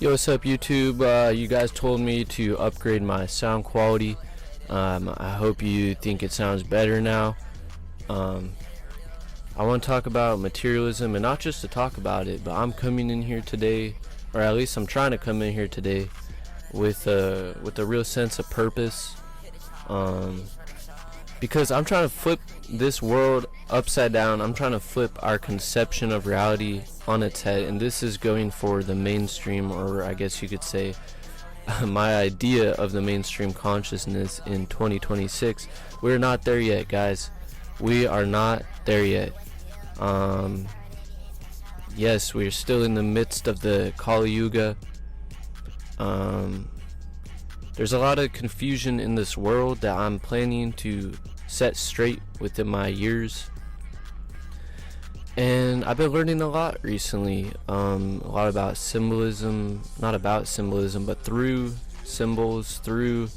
Yo, what's up YouTube? You guys told me to upgrade my sound quality. I hope you think it sounds better now. I want to talk about materialism, and not just to talk about it, but I'm coming in here today, or at least I'm trying to come in here today with a real sense of purpose, because I'm trying to flip this world upside down. I'm trying to flip our conception of reality on its head, and this is going for the mainstream, or I guess you could say my idea of the mainstream consciousness in 2026. We're not there yet, guys. We are not there yet. Yes, we're still in the midst of the Kali Yuga. There's a lot of confusion in this world that I'm planning to set straight within my years. And I've been learning a lot recently, a lot about symbolism, not about symbolism, but through symbols, through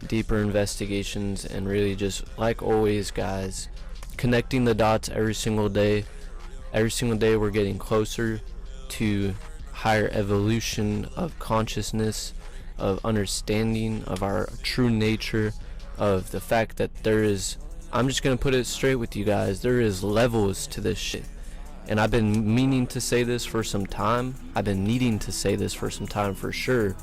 deeper investigations, and really just, like always, guys, connecting the dots every single day. Every single day we're getting closer to higher evolution of consciousness, of understanding of our true nature, of the fact that there is, I'm just gonna put it straight with you guys, there is levels to this shit. And I've been meaning to say this for some time. I've been needing to say this for some time, for sure,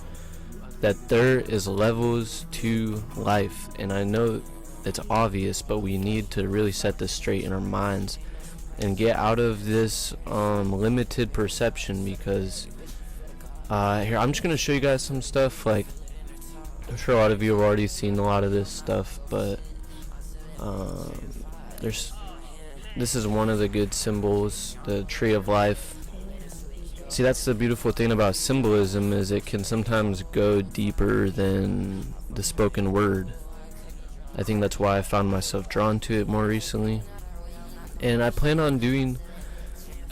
that there is levels to life. And I know it's obvious, but we need to really set this straight in our minds and get out of this limited perception, because here, I'm just gonna show you guys some stuff. Like, I'm sure a lot of you have already seen a lot of this stuff, but this is one of the good symbols, the tree of life. See, that's the beautiful thing about symbolism, is it can sometimes go deeper than the spoken word. I think that's why I found myself drawn to it more recently. And I plan on doing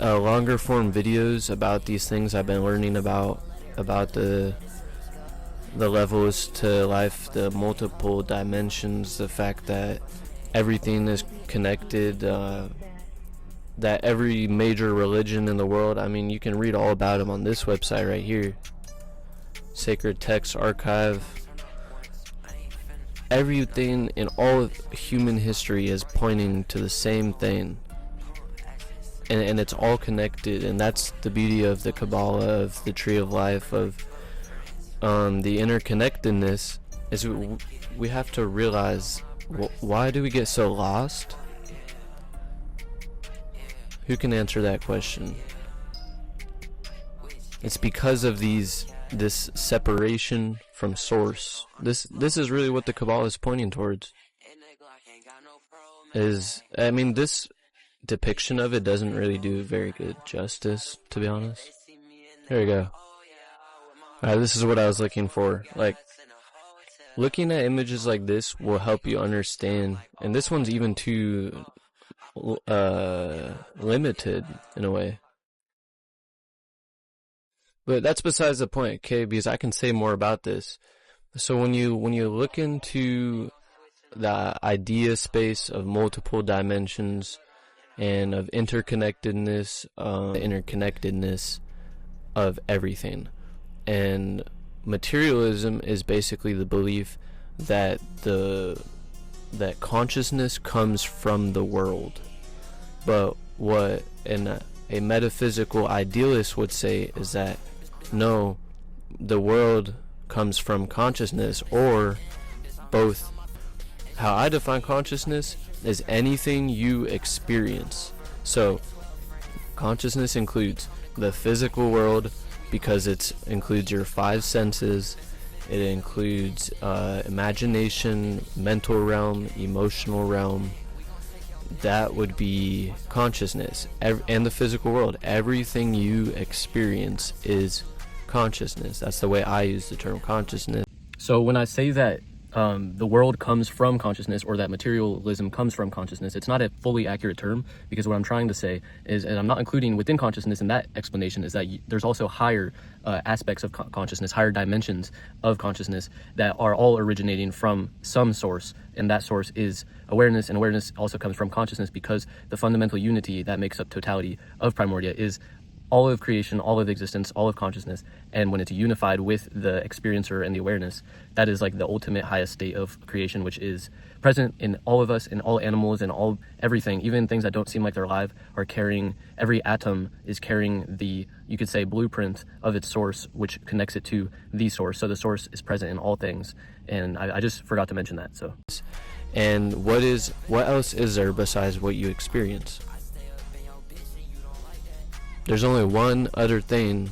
longer form videos about these things I've been learning about the levels to life, the multiple dimensions, the fact that everything is connected, that every major religion in the world, I mean, you can read all about them on this website right here, Sacred Text Archive. Everything in all of human history is pointing to the same thing, and it's all connected. And that's the beauty of the Kabbalah, of the tree of life, of the interconnectedness, is we have to realize, why do we get so lost? Who can answer that question? It's because of this separation from source. This is really what the Kabbalah is pointing towards. I mean, this depiction of it doesn't really do very good justice, to be honest. Here we go. Alright, this is what I was looking for. Like, looking at images like this will help you understand, and this one's even too limited in a way. But that's besides the point, okay? Because I can say more about this. So when you look into the idea space of multiple dimensions and of interconnectedness of everything, and materialism is basically the belief that that consciousness comes from the world. But what a metaphysical idealist would say is that no, the world comes from consciousness, or both. How I define consciousness is anything you experience. So consciousness includes the physical world, because it includes your five senses. It includes imagination, mental realm, emotional realm. That would be consciousness. And the physical world, everything you experience is consciousness. That's the way I use the term consciousness. So when I say that the world comes from consciousness, or that materialism comes from consciousness, it's not a fully accurate term, because what I'm trying to say is, and I'm not including within consciousness in that explanation, is that there's also higher aspects of consciousness, higher dimensions of consciousness that are all originating from some source, and that source is awareness, and awareness also comes from consciousness, because the fundamental unity that makes up totality of primordia is all of creation, all of existence, all of consciousness, and when it's unified with the experiencer and the awareness, that is like the ultimate highest state of creation, which is present in all of us, in all animals, in all everything. Even things that don't seem like they're alive are carrying, every atom is carrying the, you could say, blueprint of its source, which connects it to the source. So the source is present in all things, and I just forgot to mention that. So, and what else is there besides what you experience? There's only one other thing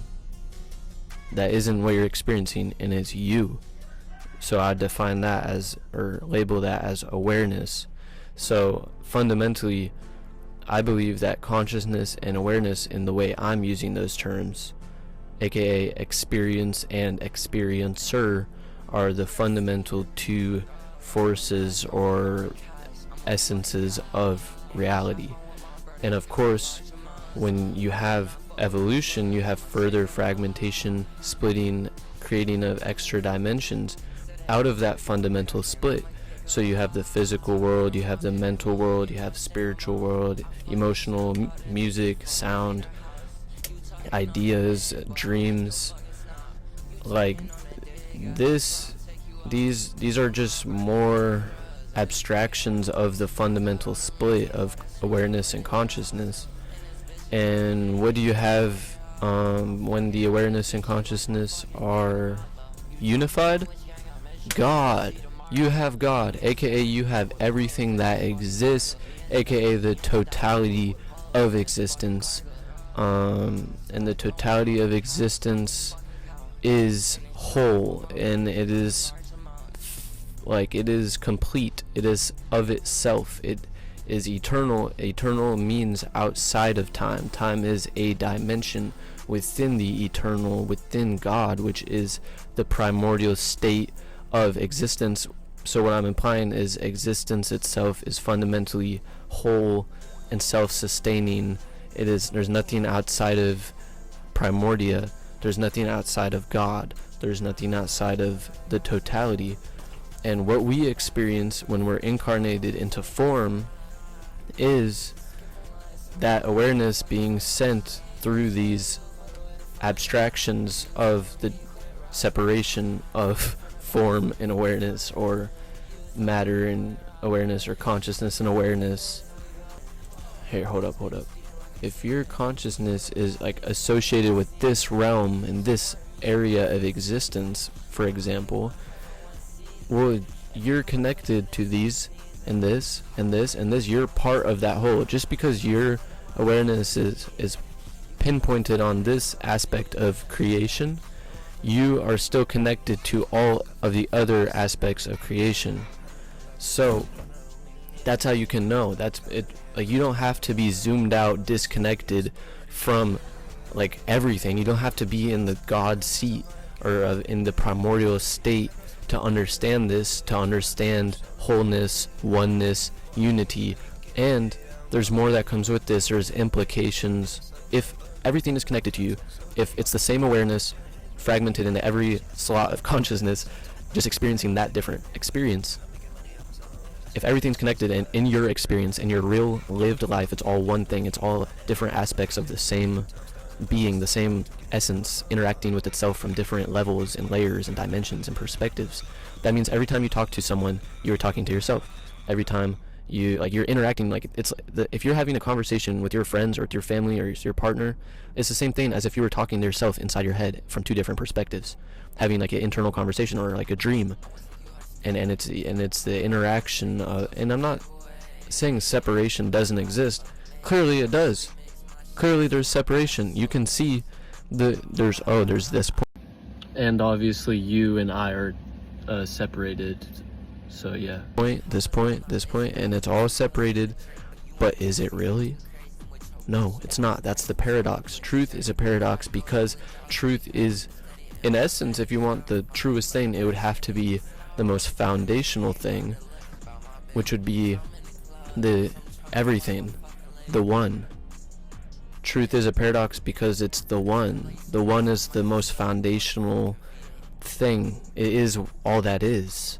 that isn't what you're experiencing, and it's you. So I define that as, or label that as, awareness. So fundamentally, I believe that consciousness and awareness, in the way I'm using those terms, aka experience and experiencer, are the fundamental two forces or essences of reality. And of course, when you have evolution, you have further fragmentation, splitting, creating of extra dimensions out of that fundamental split. So you have the physical world, you have the mental world, you have spiritual world, emotional, music, sound, ideas, dreams. Like these are just more abstractions of the fundamental split of awareness and consciousness. And what do you have when the awareness and consciousness are unified? God. You have God, aka you have everything that exists, aka the totality of existence. And the totality of existence is whole, and it is complete. It is of itself. It is eternal. Eternal means outside of time. Time is a dimension within the eternal, within God, which is the primordial state of existence. So what I'm implying is existence itself is fundamentally whole and self-sustaining. There's nothing outside of primordia. There's nothing outside of God. There's nothing outside of the totality. And what we experience when we're incarnated into form is that awareness being sent through these abstractions of the separation of form and awareness, or matter and awareness, or consciousness and awareness. Here, hold up. If your consciousness is like associated with this realm and this area of existence, for example, well, you're connected to these and this and this and this. You're part of that whole. Just because your awareness is pinpointed on this aspect of creation, you are still connected to all of the other aspects of creation. So that's how you can know. That's it. Like, you don't have to be zoomed out, disconnected from like everything. You don't have to be in the God seat or in the primordial state to understand this, to understand wholeness, oneness, unity. And there's more that comes with this. There's implications. If everything is connected to you, if it's the same awareness fragmented into every slot of consciousness, just experiencing that different experience, if everything's connected and in your experience, in your real lived life, it's all one thing, it's all different aspects of the same being, the same essence, interacting with itself from different levels and layers and dimensions and perspectives. That means every time you talk to someone, you're talking to yourself. Every time you're interacting, if you're having a conversation with your friends or with your family or your partner, it's the same thing as if you were talking to yourself inside your head from two different perspectives, having like an internal conversation or like a dream. And it's the interaction, and I'm not saying separation doesn't exist. Clearly it does. Clearly there's separation. You can see there's this point, and obviously you and I are separated. So yeah, this point, and it's all separated. But is it really? No, it's not. That's the paradox. Truth is a paradox, because truth is, in essence, if you want the truest thing, it would have to be the most foundational thing, which would be the everything, the one. Truth is a paradox because it's the one. The one is the most foundational thing. It is all that is.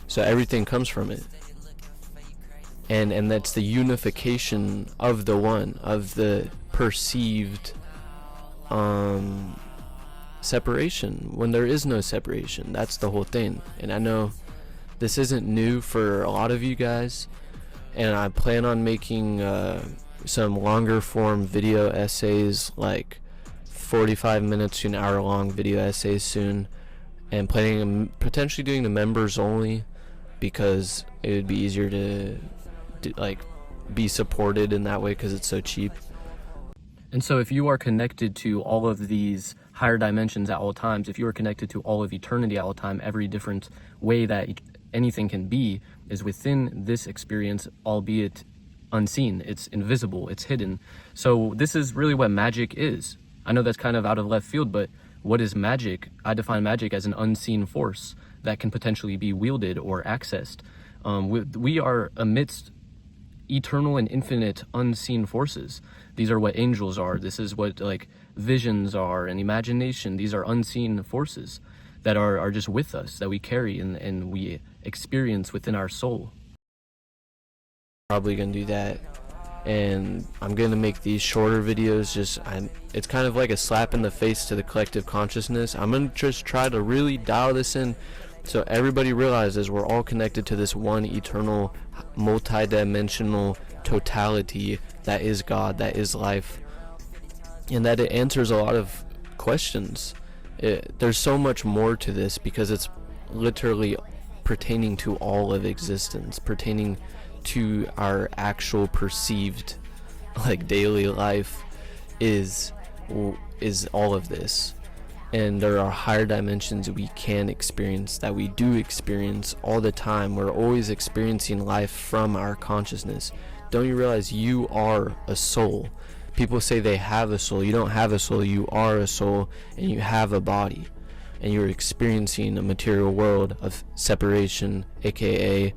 So everything comes from it. and that's the unification of the one, of the perceived separation when there is no separation. That's the whole thing. And I know this isn't new for a lot of you guys, and I plan on making some longer form video essays, like 45 minutes to an hour long video essays soon, and planning on potentially doing the members only, because it would be easier to like be supported in that way because it's so cheap. And so if you are connected to all of these higher dimensions at all times, if you are connected to all of eternity at all time, every different way that anything can be is within this experience, albeit unseen. It's invisible, it's hidden. So this is really what magic is. I know that's kind of out of left field, but what is magic? I define magic as an unseen force that can potentially be wielded or accessed. We are amidst eternal and infinite unseen forces. These are what angels are. This is what like visions are, and imagination. These are unseen forces that are just with us, that we carry and we experience within our soul. Probably gonna do that, and I'm gonna make these shorter videos. It's kind of like a slap in the face to the collective consciousness. I'm gonna just try to really dial this in so everybody realizes we're all connected to this one eternal, multi-dimensional totality that is God, that is life, and that it answers a lot of questions. There's so much more to this because it's literally pertaining to all of existence, pertaining to our actual perceived like daily life is all of this. And there are higher dimensions we can experience, that we do experience all the time. We're always experiencing life from our consciousness. Don't you realize you are a soul? People say they have a soul. You don't have a soul. You are a soul, and you have a body, and you're experiencing a material world of separation, aka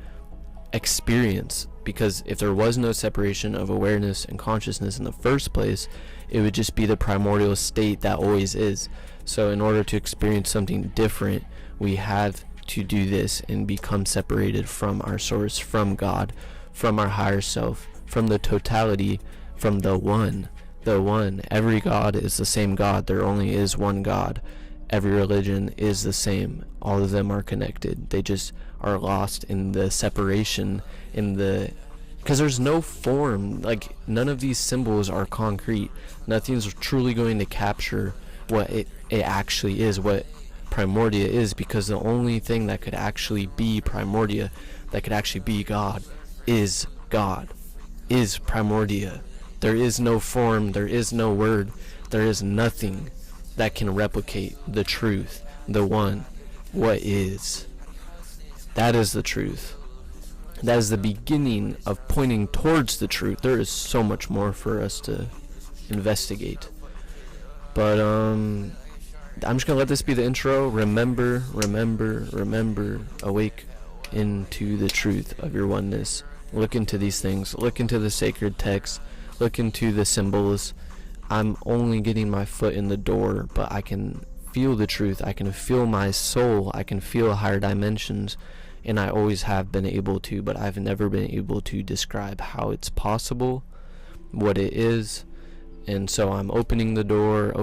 experience. Because if there was no separation of awareness and consciousness in the first place, it would just be the primordial state that always is. So in order to experience something different, we have to do this and become separated from our source, from God, from our higher self, from the totality, from the one. The one. Every God is the same God. There only is one God. Every religion is the same. All of them are connected. They just are lost in the separation, because there's no form. Like, none of these symbols are concrete. Nothing's truly going to capture what it actually is, what primordia is, because the only thing that could actually be primordia, that could actually be God, is primordia. There is no form, there is no word, there is nothing that can replicate the truth, the one, what is. That is the truth. That is the beginning of pointing towards the truth. There is so much more for us to investigate. But I'm just gonna let this be the intro. Remember, awake into the truth of your oneness. Look into these things. Look into the sacred texts. Look into the symbols. I'm only getting my foot in the door, but I can feel the truth. I can feel my soul. I can feel higher dimensions, and I always have been able to, but I've never been able to describe how it's possible, what it is. And so I'm opening the door,